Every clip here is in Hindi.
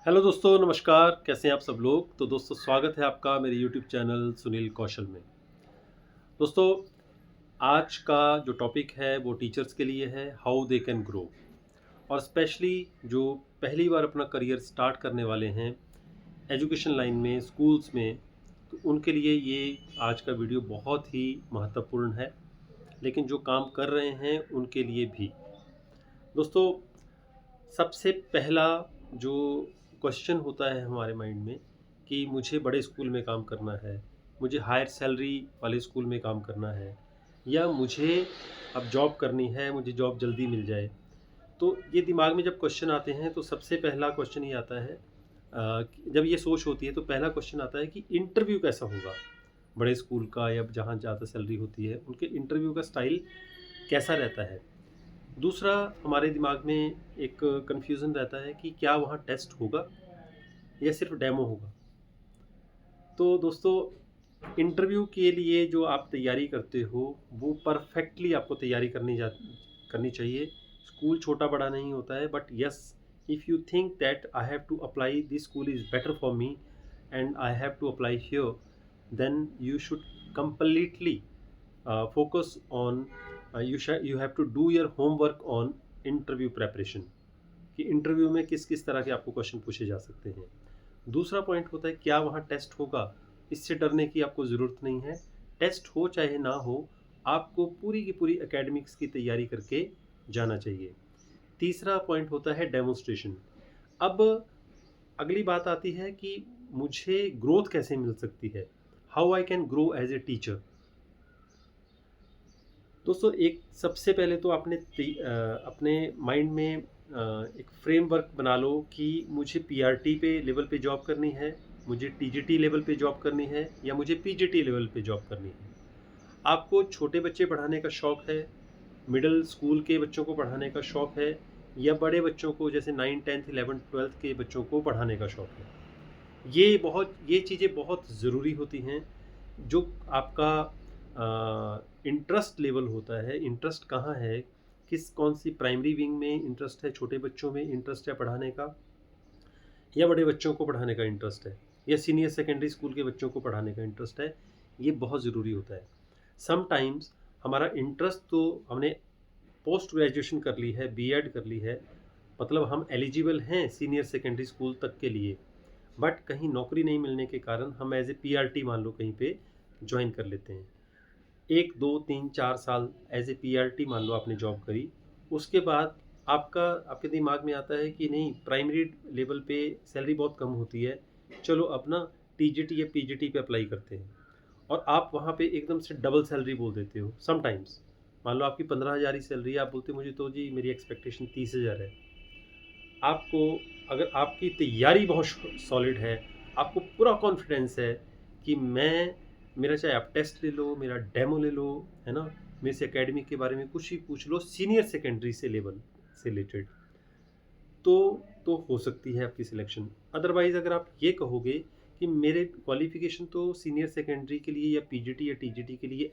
हेलो दोस्तों, नमस्कार। कैसे हैं आप सब लोग। तो दोस्तों, स्वागत है आपका मेरे यूट्यूब चैनल सुनील कौशल में। दोस्तों, आज का जो टॉपिक है वो टीचर्स के लिए है, हाउ दे कैन ग्रो। और स्पेशली जो पहली बार अपना करियर स्टार्ट करने वाले हैं एजुकेशन लाइन में, स्कूल्स में, तो उनके लिए ये आज का वीडियो बहुत ही महत्वपूर्ण है। लेकिन जो काम कर रहे हैं उनके लिए भी। दोस्तों, सबसे पहला जो क्वेश्चन होता है हमारे माइंड में कि मुझे बड़े स्कूल में काम करना है, मुझे हायर सैलरी वाले स्कूल में काम करना है, या मुझे अब जॉब करनी है, मुझे जॉब जल्दी मिल जाए। तो ये दिमाग में जब क्वेश्चन आते हैं तो सबसे पहला क्वेश्चन ये आता है, जब ये सोच होती है तो पहला क्वेश्चन आता है कि इंटरव्यू कैसा होगा बड़े स्कूल का, या जहाँ ज़्यादा सैलरी होती है उनके इंटरव्यू का स्टाइल कैसा रहता है। दूसरा, हमारे दिमाग में एक कन्फ्यूज़न रहता है कि क्या वहाँ टेस्ट होगा या सिर्फ डेमो होगा। तो दोस्तों, इंटरव्यू के लिए जो आप तैयारी करते हो वो परफेक्टली आपको तैयारी करनी चाहिए। स्कूल छोटा बड़ा नहीं होता है, but yes, if you think that I have to apply, this school is better for me and I have to apply here, then you should completely focus on, you have to do your homework on interview preparation, कि इंटरव्यू में किस किस तरह के आपको क्वेश्चन पूछे जा सकते हैं। दूसरा पॉइंट होता है क्या वहाँ टेस्ट होगा। इससे डरने की आपको ज़रूरत नहीं है। टेस्ट हो चाहे ना हो, आपको पूरी की पूरी एकेडमिक्स की तैयारी करके जाना चाहिए। तीसरा पॉइंट होता है डेमोन्स्ट्रेशन। अब अगली बात आती है कि मुझे ग्रोथ कैसे मिल सकती है, how I can grow as a teacher. दोस्तों, एक सबसे पहले तो अपने माइंड में एक फ्रेमवर्क बना लो कि मुझे पीआरटी पे लेवल पे जॉब करनी है, मुझे टीजीटी लेवल पे जॉब करनी है, या मुझे पीजीटी लेवल पे जॉब करनी है। आपको छोटे बच्चे पढ़ाने का शौक़ है, मिडिल स्कूल के बच्चों को पढ़ाने का शौक़ है, या बड़े बच्चों को जैसे 9, 10, 11, 12 के बच्चों को पढ़ाने का शौक़ है। ये चीज़ें बहुत ज़रूरी होती हैं। जो आपका इंटरेस्ट लेवल होता है, इंटरेस्ट कहाँ है, कौन सी प्राइमरी विंग में इंटरेस्ट है, छोटे बच्चों में इंटरेस्ट है पढ़ाने का, या बड़े बच्चों को पढ़ाने का इंटरेस्ट है, या सीनियर सेकेंडरी स्कूल के बच्चों को पढ़ाने का इंटरेस्ट है, ये बहुत ज़रूरी होता है। समटाइम्स हमारा इंटरेस्ट तो हमने पोस्ट ग्रेजुएशन कर ली है, बीएड कर ली है, मतलब हम एलिजिबल हैं सीनियर सेकेंडरी स्कूल तक के लिए, बट कहीं नौकरी नहीं मिलने के कारण हम एज ए पीआरटी मान लो कहीं पे ज्वाइन कर लेते हैं। 1, 2, 3, 4 साल एज ए पीआरटी मान लो आपने जॉब करी, उसके बाद आपके दिमाग में आता है कि नहीं, प्राइमरी लेवल पे सैलरी बहुत कम होती है, चलो अपना टीजीटी या पीजीटी पे अप्लाई करते हैं। और आप वहाँ पे एकदम से डबल सैलरी बोल देते हो। समटाइम्स मान लो आपकी 15,000 ही सैलरी है, आप बोलते हो मुझे तो जी मेरी एक्सपेक्टेशन 30,000 है। आपको, अगर आपकी तैयारी बहुत सॉलिड है, आपको पूरा कॉन्फिडेंस है कि मेरा चाहे आप टेस्ट ले लो, मेरा डेमो ले लो, है ना, मेरे से एकेडमी के बारे में कुछ ही पूछ लो सीनियर सेकेंडरी से लेवल से रिलेटेड, तो हो सकती है आपकी सिलेक्शन। अदरवाइज़ अगर आप ये कहोगे कि मेरे क्वालिफ़िकेशन तो सीनियर सेकेंडरी के लिए या पीजीटी या टीजीटी के लिए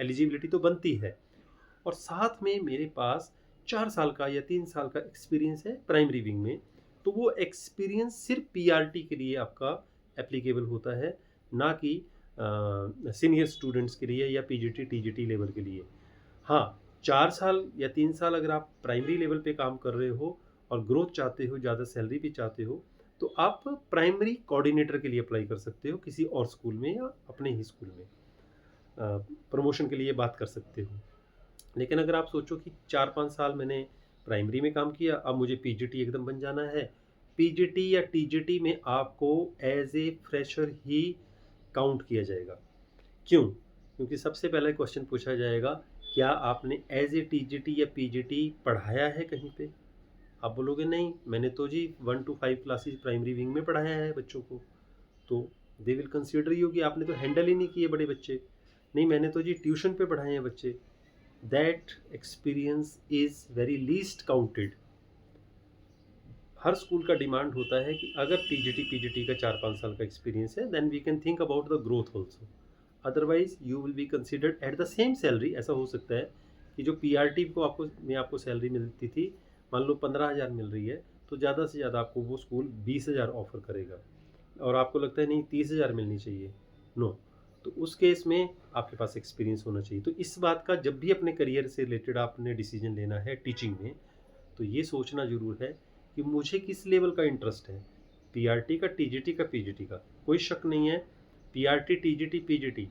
एलिजिबिलिटी तो बनती है, और साथ में मेरे पास 4 साल का या 3 साल का एक्सपीरियंस है प्राइमरी विंग में, तो वो एक्सपीरियंस सिर्फ पीआरटी के लिए आपका एप्लीकेबल होता है, ना कि सीनियर स्टूडेंट्स के लिए या पीजीटी टीजीटी लेवल के लिए। हाँ, 4 साल या 3 साल अगर आप प्राइमरी लेवल पे काम कर रहे हो और ग्रोथ चाहते हो, ज़्यादा सैलरी भी चाहते हो, तो आप प्राइमरी कोऑर्डिनेटर के लिए अप्लाई कर सकते हो किसी और स्कूल में या अपने ही स्कूल में। प्रमोशन के लिए बात कर सकते हो। लेकिन अगर आप सोचो कि 4-5 साल मैंने प्राइमरी में काम किया, अब मुझे पीजीटी एकदम बन जाना है, पीजीटी या टीजीटी में आपको एज ए फ्रेशर ही काउंट किया जाएगा। क्यों? क्योंकि सबसे पहला क्वेश्चन पूछा जाएगा, क्या आपने एज ए टीजीटी या पीजीटी पढ़ाया है कहीं पे? आप बोलोगे नहीं, मैंने तो जी 1 to 5 क्लासेस प्राइमरी विंग में पढ़ाया है बच्चों को। तो दे विल कंसीडर यू कि आपने तो हैंडल ही नहीं किए बड़े बच्चे। नहीं, मैंने तो जी ट्यूशन पे पढ़ाए हैं बच्चे। That experience is very least counted. Her school का डिमांड होता है कि अगर टीजीटी पीजीटी का 4-5 साल का एक्सपीरियंस है, then we can think about the growth also. Otherwise you will be considered at the same salary. ऐसा हो सकता है कि जो पीआरटी को आपको सैलरी मिलती थी, मान लो 15,000 मिल रही है, तो ज़्यादा से ज़्यादा आपको वो स्कूल 20,000 ऑफ़र करेगा और आपको लगता है नहीं 30,000 मिलनी चाहिए, नो। तो उस केस में आपके पास एक्सपीरियंस होना चाहिए। तो इस बात का जब भी अपने करियर से रिलेटेड आपने डिसीज़न लेना है टीचिंग में, तो ये सोचना ज़रूर है कि मुझे किस लेवल का इंटरेस्ट है, पीआरटी का, टीजीटी का, पीजीटी का। कोई शक नहीं है, पीआरटी, टीजीटी, पीजीटी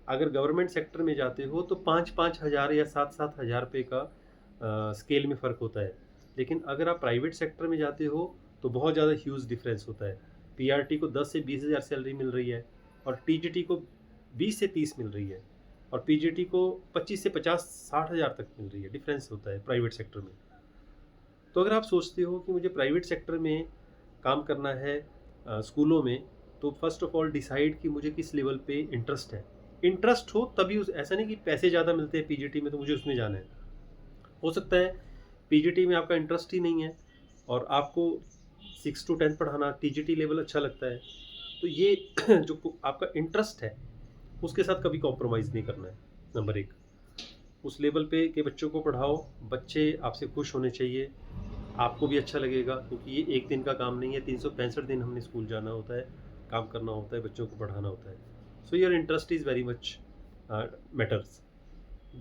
अगर गवर्नमेंट सेक्टर में जाते हो तो 5-5 हज़ार या 7-7 हज़ार रुपये का स्केल में फ़र्क होता है। लेकिन अगर आप प्राइवेट सेक्टर में जाते हो तो बहुत ज़्यादा ह्यूज डिफरेंस होता है। पीआरटी को 10 से 20 हज़ार सैलरी मिल रही है और टीजीटी को 20 से 30 मिल रही है और पीजीटी को 25 से 50-60 हज़ार तक मिल रही है। डिफरेंस होता है प्राइवेट सेक्टर में। तो अगर आप सोचते हो कि मुझे प्राइवेट सेक्टर में काम करना है स्कूलों में, तो फर्स्ट ऑफ ऑल डिसाइड कि मुझे किस लेवल पे इंटरेस्ट है। इंटरेस्ट हो तभी उस ऐसा नहीं कि पैसे ज़्यादा मिलते हैं पीजीटी में तो मुझे उसमें जाना है। हो सकता है पीजीटी में आपका इंटरेस्ट ही नहीं है और आपको 6 to 10 पढ़ाना टीजीटी लेवल अच्छा लगता है। तो ये जो आपका इंटरेस्ट है उसके साथ कभी कॉम्प्रोमाइज़ नहीं करना है। नंबर 1, उस लेवल पे के बच्चों को पढ़ाओ, बच्चे आपसे खुश होने चाहिए, आपको भी अच्छा लगेगा क्योंकि ये एक दिन का काम नहीं है, 365 दिन हमने स्कूल जाना होता है, काम करना होता है, बच्चों को पढ़ाना होता है। So your interest is very much matters.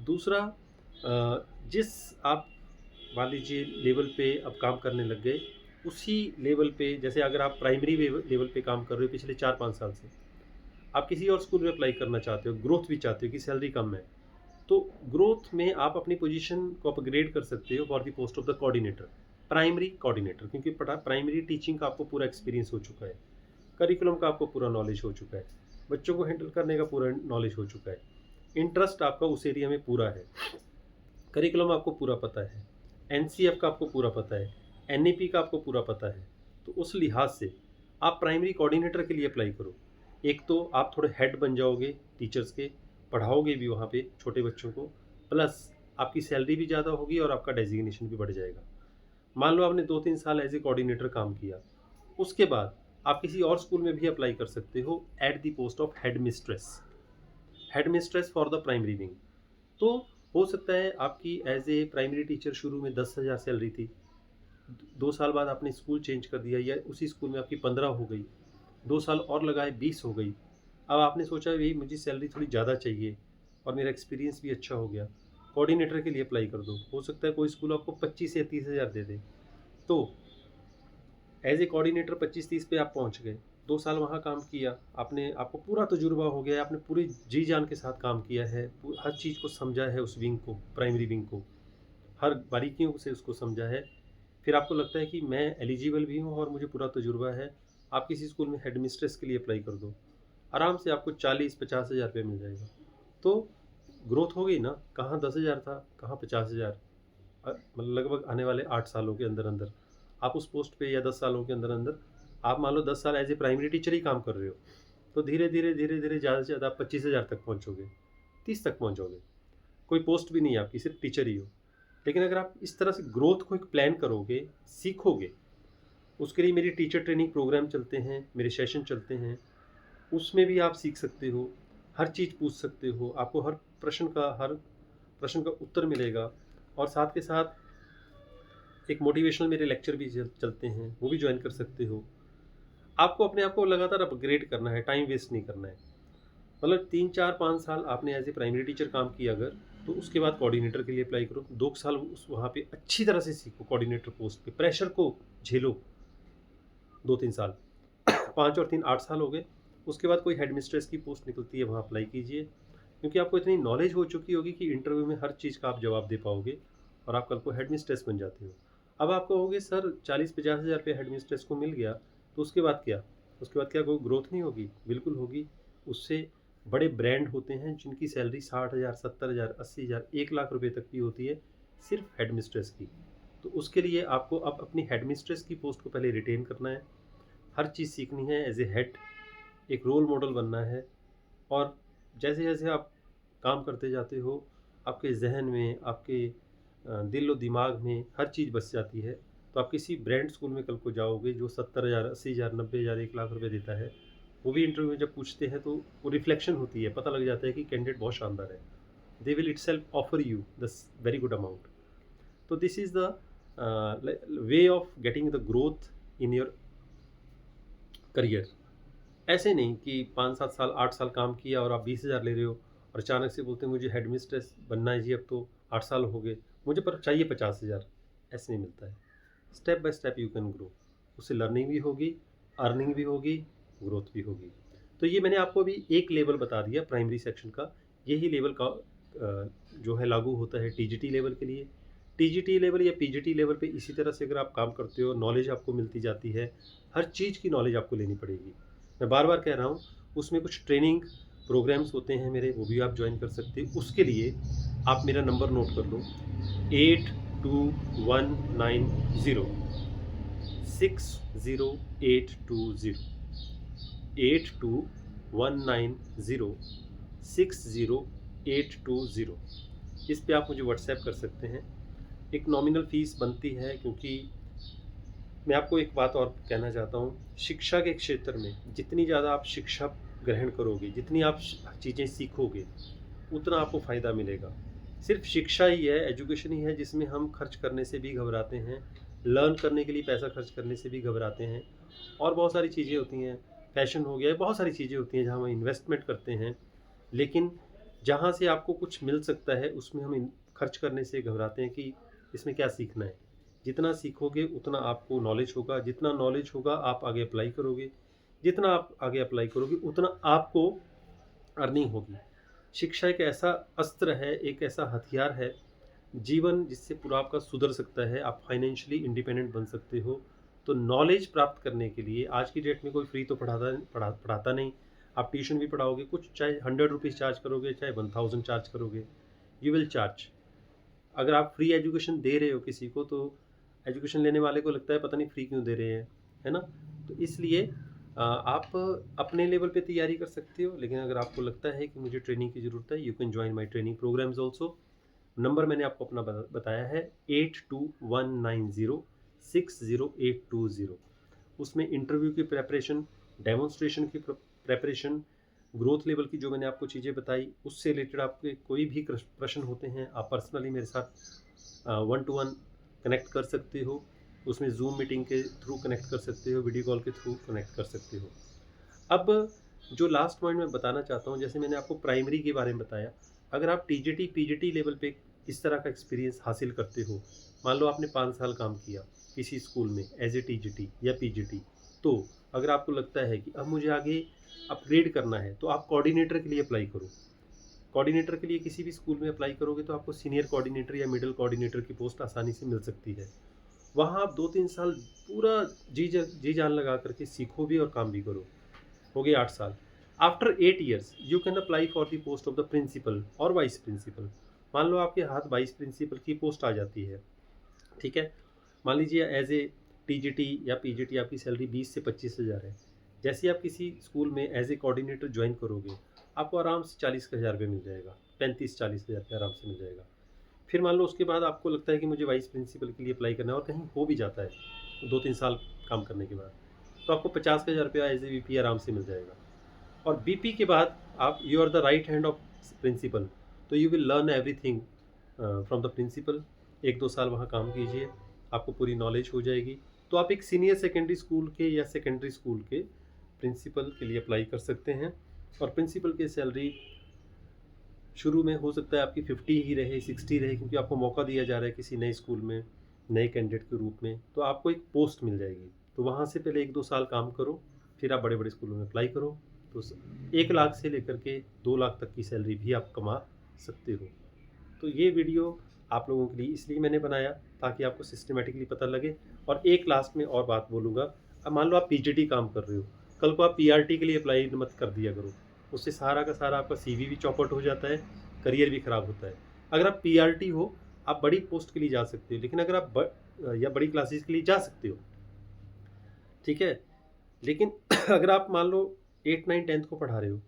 दूसरा, जिस आप मान लीजिए लेवल पे अब काम करने लग गए, उसी लेवल पे जैसे अगर आप प्राइमरी लेवल पे काम कर रहे हो पिछले 4-5 साल से, आप किसी और स्कूल में अप्लाई करना चाहते हो, ग्रोथ भी चाहते हो कि सैलरी कम है, तो ग्रोथ में आप अपनी पोजीशन को अपग्रेड कर सकते हो for the post of the coordinator, primary coordinator, क्योंकि प्राइमरी टीचिंग का आपको पूरा एक्सपीरियंस हो चुका है, करिकुलम का आपको पूरा नॉलेज हो चुका है, बच्चों को हैंडल करने का पूरा नॉलेज हो चुका है, इंटरेस्ट आपका उस एरिया में पूरा है, करिकुलम आपको पूरा पता है, एनसीएफ का आपको पूरा पता है, एनईपी का आपको पूरा पता है। तो उस लिहाज से आप प्राइमरी कोऑर्डिनेटर के लिए अप्लाई करो। एक तो आप थोड़े हेड बन जाओगे टीचर्स के, पढ़ाओगे भी वहाँ पे छोटे बच्चों को, प्लस आपकी सैलरी भी ज़्यादा होगी और आपका डेजिग्नेशन भी बढ़ जाएगा। मान लो आपने 2-3 साल एज ए कोऑर्डिनेटर काम किया, उसके बाद आप किसी और स्कूल में भी अप्लाई कर सकते हो at the post of head mistress, head mistress for the primary wing. तो हो सकता है आपकी एज ए प्राइमरी टीचर शुरू में 10,000 सैलरी थी, 2 साल बाद आपने स्कूल चेंज कर दिया या उसी स्कूल में आपकी 15 हो गई, 2 साल और लगाए 20 हो गई। अब आपने सोचा भाई मुझे सैलरी थोड़ी ज़्यादा चाहिए और मेरा एक्सपीरियंस भी अच्छा हो गया, कोऑर्डिनेटर के लिए अप्लाई कर दो। हो सकता है कोई स्कूल आपको 25 या 30 हज़ार दे दे। तो एज ए कोऑर्डिनेटर 25-30 पे आप पहुंच गए, 2 साल वहाँ काम किया, आपने आपको पूरा तजुर्बा हो गया, आपने पूरी जी जान के साथ काम किया है, हर चीज़ को समझा है, उस विंग को, प्राइमरी विंग को हर बारीकियों से उसको समझा है। फिर आपको लगता है कि मैं एलिजिबल भी हूँ और मुझे पूरा तजुर्बा है, आप किसी स्कूल में हेड मिस्ट्रेस के लिए अप्लाई कर दो, आराम से आपको 40-50 हज़ार रुपये मिल जाएगा। तो ग्रोथ हो गई ना, कहाँ 10,000 था, कहाँ 50,000, मतलब लगभग आने वाले 8 सालों के अंदर अंदर आप उस पोस्ट पे, या 10 सालों के अंदर अंदर आप मान लो 10 साल एज ए प्राइमरी टीचर ही काम कर रहे हो, तो धीरे धीरे धीरे धीरे ज़्यादा से ज़्यादा आप 25,000 तक पहुँचोगे, 30 तक पहुँचोगे। कोई पोस्ट भी नहीं है आपकी, सिर्फ टीचर ही हो। लेकिन अगर आप इस तरह से ग्रोथ को एक प्लान करोगे, सीखोगे, उसके लिए मेरी टीचर ट्रेनिंग प्रोग्राम चलते हैं, मेरे सेशन चलते हैं, उसमें भी आप सीख सकते हो, हर चीज़ पूछ सकते हो, आपको हर प्रश्न का उत्तर मिलेगा। और साथ के साथ एक मोटिवेशनल मेरे लेक्चर भी चलते हैं, वो भी ज्वाइन कर सकते हो। आपको अपने आप को लगातार अपग्रेड करना है, टाइम वेस्ट नहीं करना है। मतलब 3-4-5 साल आपने एज ए प्राइमरी टीचर काम किया अगर, तो उसके बाद कोऑर्डिनेटर के लिए अप्लाई करो, 2 साल उस वहाँ पे अच्छी तरह से सीखो, कोऑर्डिनेटर पोस्ट पे प्रेशर को झेलो 2-3 साल 5 और 3 8 साल हो गए। उसके बाद कोई हेड मिस्ट्रेस की पोस्ट निकलती है, वहाँ अप्लाई कीजिए, क्योंकि आपको इतनी नॉलेज हो चुकी होगी कि इंटरव्यू में हर चीज़ का आप जवाब दे पाओगे और आप कल को हेड मिस्ट्रेस बन जाते हो। अब आप कहोगे सर 40-50 हज़ार रुपये हेड मिस्ट्रेस को मिल गया, तो उसके बाद क्या? उसके बाद क्या कोई ग्रोथ नहीं होगी? बिल्कुल होगी। उससे बड़े ब्रांड होते हैं जिनकी सैलरी 60,000, 70,000, 80,000, 1 लाख रुपए तक की होती है, सिर्फ हेड मिस्ट्रेस की। तो उसके लिए आपको अब अपनी हेड मिस्ट्रेस की पोस्ट को पहले रिटेन करना है, हर चीज़ सीखनी है एज ए हेड, एक रोल मॉडल बनना है। और जैसे जैसे आप काम करते जाते हो, आपके जहन में, आपके दिल और दिमाग में हर चीज़ बस जाती है। तो आप किसी ब्रांड स्कूल में कल को जाओगे जो 70,000, 80,000, 90,000, 1 लाख रुपए देता है, वो भी इंटरव्यू में जब पूछते हैं तो वो रिफ्लेक्शन होती है, पता लग जाता है कि कैंडिडेट बहुत शानदार है। They will itself offer you the very good amount. तो this is the way of getting the growth in your career. ऐसे नहीं कि 5-7 साल 8 साल काम किया और आप 20,000 ले रहे हो और अचानक से बोलते हैं मुझे हेड मिस्ट्रेस बनना है जी, अब तो 8 साल हो गए, मुझे पर चाहिए 50,000। ऐसे नहीं मिलता है। Step by step you can grow, उससे लर्निंग भी होगी, अर्निंग भी होगी, ग्रोथ भी होगी। तो ये मैंने आपको अभी एक लेवल बता दिया प्राइमरी सेक्शन का। यही लेवल का जो है लागू होता है टीजीटी लेवल के लिए। टीजीटी लेवल या पीजीटी लेवल पे इसी तरह से अगर आप काम करते हो, नॉलेज आपको मिलती जाती है, हर चीज़ की नॉलेज आपको लेनी पड़ेगी। मैं बार बार कह रहा हूँ, उसमें कुछ ट्रेनिंग प्रोग्राम्स होते हैं मेरे, वो भी आप ज्वाइन कर सकते हो। उसके लिए आप मेरा नंबर नोट कर लो, 82190 60820, 82190 60820। इस पे आप मुझे व्हाट्सएप कर सकते हैं। एक नॉमिनल फ़ीस बनती है, क्योंकि मैं आपको एक बात और कहना चाहता हूँ, शिक्षा के क्षेत्र में जितनी ज़्यादा आप शिक्षा ग्रहण करोगे, जितनी आप चीज़ें सीखोगे, उतना आपको फ़ायदा मिलेगा। सिर्फ शिक्षा ही है, एजुकेशन ही है जिसमें हम खर्च करने से भी घबराते हैं, लर्न करने के लिए पैसा खर्च करने से भी घबराते हैं, और बहुत सारी चीज़ें होती हैं, फैशन हो गया, बहुत सारी चीज़ें होती हैं जहाँ हम इन्वेस्टमेंट करते हैं, लेकिन जहाँ से आपको कुछ मिल सकता है उसमें हम खर्च करने से घबराते हैं कि इसमें क्या सीखना है। जितना सीखोगे उतना आपको नॉलेज होगा, जितना नॉलेज होगा आप आगे अप्लाई करोगे, जितना आप आगे अप्लाई करोगे उतना आपको अर्निंग होगी। शिक्षा एक ऐसा अस्त्र है, एक ऐसा हथियार है, जीवन जिससे पूरा आपका सुधर सकता है, आप फाइनेंशियली इंडिपेंडेंट बन सकते हो। तो नॉलेज प्राप्त करने के लिए आज की डेट में कोई फ्री तो पढ़ाता नहीं। आप ट्यूशन भी पढ़ाओगे, कुछ चाहे 100 रुपीज़ चार्ज करोगे, चाहे 1000 चार्ज करोगे, यू विल चार्ज। अगर आप फ्री एजुकेशन दे रहे हो किसी को, तो एजुकेशन लेने वाले को लगता है पता नहीं फ्री क्यों दे रहे हैं, है ना? तो इसलिए आप अपने लेवल पे तैयारी कर सकते हो, लेकिन अगर आपको लगता है कि मुझे ट्रेनिंग की ज़रूरत है, you can join my training programs also. Number मैंने आपको अपना बताया है, 82190 60820। उसमें इंटरव्यू की प्रेपरेशन, डेमोन्स्ट्रेशन की प्रेपरेशन, ग्रोथ लेवल की जो मैंने आपको चीज़ें बताई, उससे रिलेटेड आपके कोई भी प्रश्न होते हैं, आप पर्सनली मेरे साथ 1-to-1 कनेक्ट कर सकते हो। उसमें ज़ूम मीटिंग के थ्रू कनेक्ट कर सकते हो, वीडियो कॉल के थ्रू कनेक्ट कर सकते हो। अब जो लास्ट पॉइंट मैं बताना चाहता हूँ, जैसे मैंने आपको प्राइमरी के बारे में बताया, अगर आप टीजीटी पीजीटी लेवल पे इस तरह का एक्सपीरियंस हासिल करते हो, मान लो आपने 5 साल काम किया किसी स्कूल में एज ए टीजीटी या पीजीटी, तो अगर आपको लगता है कि अब मुझे आगे अपग्रेड करना है, तो आप कोऑर्डिनेटर के लिए अप्लाई करो। कोऑर्डिनेटर के लिए किसी भी स्कूल में अप्लाई करोगे तो आपको सीनियर कोऑर्डिनेटर या मिडिल कोऑर्डिनेटर की पोस्ट आसानी से मिल सकती है। वहाँ आप 2-3 साल पूरा जी जान लगा करके सीखो भी और काम भी करो। हो गए 8 साल। After 8 years you can apply for the post of the principal और वाइस प्रिंसिपल। मान लो आपके हाथ वाइस प्रिंसिपल की पोस्ट आ जाती है, ठीक है? मान लीजिए एज ए टीजीटी या पीजीटी आपकी सैलरी 20 से 25 हज़ार है। जैसे ही आप किसी स्कूल में एज ए कोऑर्डिनेटर ज्वाइन करोगे, आपको आराम से 40,000 रुपये मिल जाएगा, 35-40 हज़ार रुपये आराम से मिल जाएगा। फिर मान लो उसके बाद आपको लगता है कि मुझे वाइस प्रिंसिपल के लिए अप्लाई करना है और कहीं हो भी जाता है 2-3 साल काम करने के बाद, तो आपको 50,000 रुपया एज ए वीपी आराम से मिल जाएगा। और बीपी के बाद आप you are the right hand of principal, तो you will learn everything from the principal. 1-2 साल वहाँ काम कीजिए, आपको पूरी नॉलेज हो जाएगी, तो आप एक सीनियर सेकेंडरी स्कूल के या सेकेंडरी स्कूल के प्रिंसिपल के लिए अप्लाई कर सकते हैं। और प्रिंसिपल की सैलरी शुरू में हो सकता है आपकी 50 ही रहे, 60 रहे, क्योंकि आपको मौका दिया जा रहा है किसी नए स्कूल में नए कैंडिडेट के रूप में, तो आपको एक पोस्ट मिल जाएगी। तो वहाँ से पहले 1-2 साल काम करो, फिर आप बड़े बड़े स्कूलों में अप्लाई करो, तो 1 लाख से लेकर के 2 लाख तक की सैलरी भी आप कमा सकते हो। तो ये वीडियो आप लोगों के लिए इसलिए मैंने बनाया ताकि आपको सिस्टमेटिकली पता लगे। और एक लास्ट में और बात बोलूँगा, अब मान लो आप पीजीटी काम कर रहे हो, कल को आप पीआरटी के लिए अप्लाई मत कर दिया करो, उससे सारा का सारा आपका सीवी भी चौपट हो जाता है, करियर भी ख़राब होता है। अगर आप पीआरटी हो, आप बड़ी पोस्ट के लिए जा सकते हो, लेकिन अगर आप या बड़ी क्लासेस के लिए जा सकते हो, ठीक है? लेकिन अगर आप मान लो 8, 9, 10th को पढ़ा रहे हो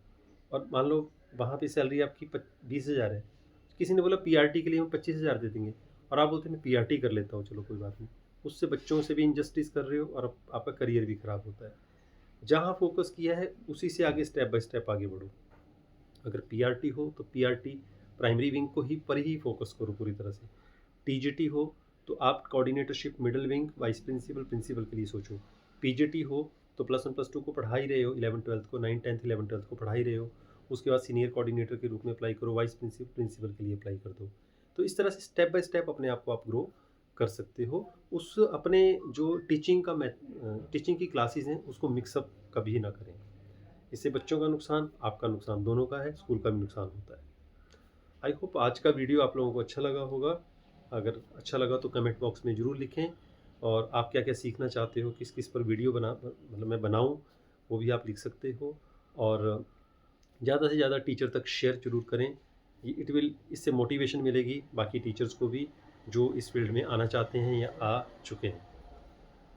और मान लो वहाँ पे सैलरी आपकी 20,000 है, किसी ने बोला पीआरटी के लिए हम 25,000 दे देंगे, और आप बोलते हैं मैं पीआरटी कर लेता हूँ, चलो कोई बात नहीं, उससे बच्चों से भी इनजस्टिस कर रहे हो और आपका करियर भी ख़राब होता है। जहाँ फोकस किया है उसी से आगे स्टेप बाय स्टेप आगे बढ़ो। अगर पीआरटी हो तो पीआरटी प्राइमरी विंग को ही पर ही फोकस करो पूरी तरह से। टीजीटी हो तो आप coordinatorship, middle wing, vice principal, principal के लिए सोचो। पीजीटी हो तो +1 +2 को पढ़ा ही रहे हो, 11th 12th को, 9th 10th 11th 12th को पढ़ा ही रहे हो। उसके बाद सीनियर कोऑर्डिनेटर के रूप में अप्लाई करो, वाइस प्रिंसिपल, प्रिंसिपल के लिए अप्लाई कर दो। तो इस तरह से स्टेप बाय स्टेप अपने आप को आप ग्रो कर सकते हो। उस अपने जो टीचिंग की क्लासेस हैं उसको मिक्सअप कभी ना करें। इससे बच्चों का नुकसान, आपका नुकसान दोनों का है, स्कूल का भी नुकसान होता है। आई होप आज का वीडियो आप लोगों को अच्छा लगा होगा। अगर अच्छा लगा तो कमेंट बॉक्स में ज़रूर लिखें, और आप क्या क्या सीखना चाहते हो, किस किस पर वीडियो मतलब मैं बनाऊँ, वो भी आप लिख सकते हो। और ज़्यादा से ज़्यादा टीचर तक शेयर ज़रूर करें। इससे मोटिवेशन मिलेगी बाकी टीचर्स को भी जो इस फील्ड में आना चाहते हैं या आ चुके हैं।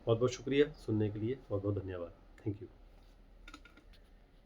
बहुत बहुत शुक्रिया सुनने के लिए, बहुत बहुत धन्यवाद। Thank you.